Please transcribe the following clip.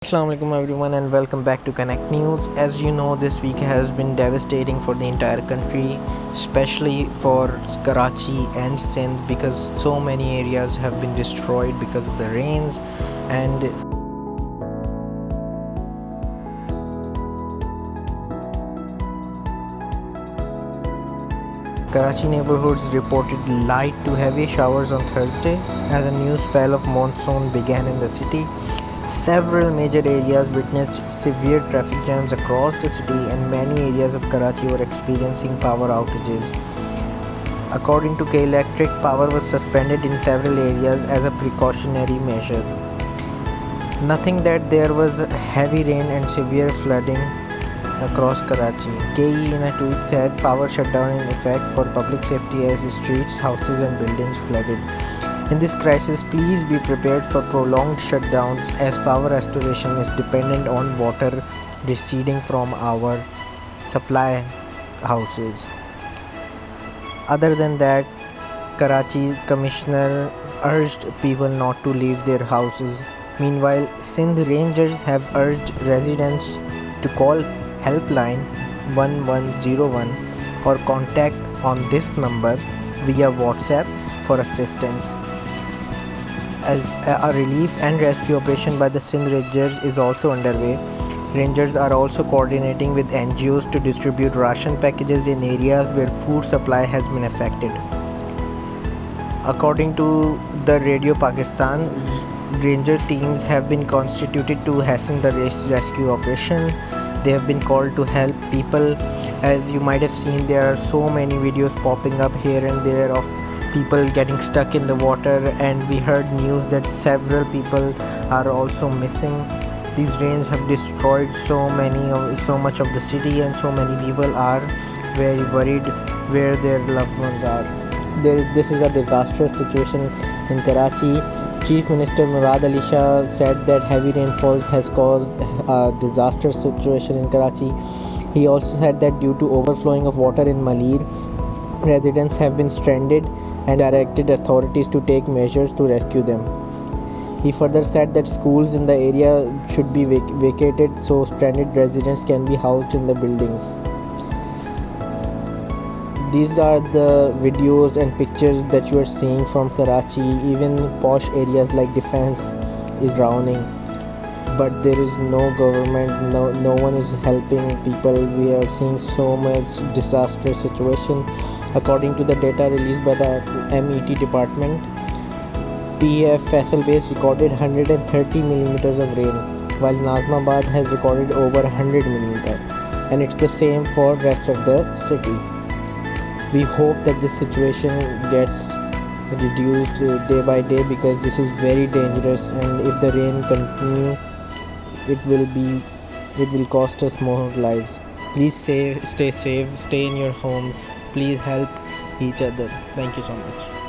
Assalamu alaikum everyone and welcome back to Connect News. As you know, this week has been devastating for the entire country, especially for Karachi and Sindh, because so many areas have been destroyed because of the rains. And Karachi neighborhoods reported light to heavy showers on Thursday as a new spell of monsoon began in the city. Several major areas witnessed severe traffic jams across the city, and many areas of Karachi were experiencing power outages. According to K Electric, power was suspended in several areas as a precautionary measure. Nothing that there was heavy rain and severe flooding across Karachi. KE in a tweet said power shutdown in effect for public safety as streets, houses and buildings flooded. In this crisis, please be prepared for prolonged shutdowns as power restoration is dependent on water receding from our supply houses. Other than that, Karachi Commissioner urged people not to leave their houses. Meanwhile, Sindh Rangers have urged residents to call helpline 1101 or contact on this number via WhatsApp for assistance. A relief and rescue operation by the Sindh Rangers is also underway. Rangers are also coordinating with NGOs to distribute ration packages in areas where food supply has been affected. According to the Radio Pakistan, ranger teams have been constituted to hasten the rescue operation. They have been called to help people. As you might have seen, there are so many videos popping up here and there of people getting stuck in the water, and we heard news that several people are also missing. These rains have destroyed so much of the city, and so many people are very worried where their loved ones are. This is a disastrous situation in Karachi. Chief Minister Murad Ali Shah said that heavy rainfalls has caused a disastrous situation in Karachi. He also said that due to overflowing of water in Malir, residents have been stranded and directed authorities to take measures to rescue them. He further said that schools in the area should be vacated so stranded residents can be housed in the buildings. These are the videos and pictures that you are seeing from Karachi. Even posh areas like Defense is drowning, but there is no government, no one is helping people. We are seeing so much disastrous situation. According to the data released by the MET department, PEF Faisal Base recorded 130 millimeters of rain, while Nazimabad has recorded over 100 millimeter, and it's the same for rest of the city. We hope that this situation gets reduced day by day, because this is very dangerous, and if the rain continue, it will cost us more lives. Please stay safe, stay in your homes. Please help each other. Thank you so much.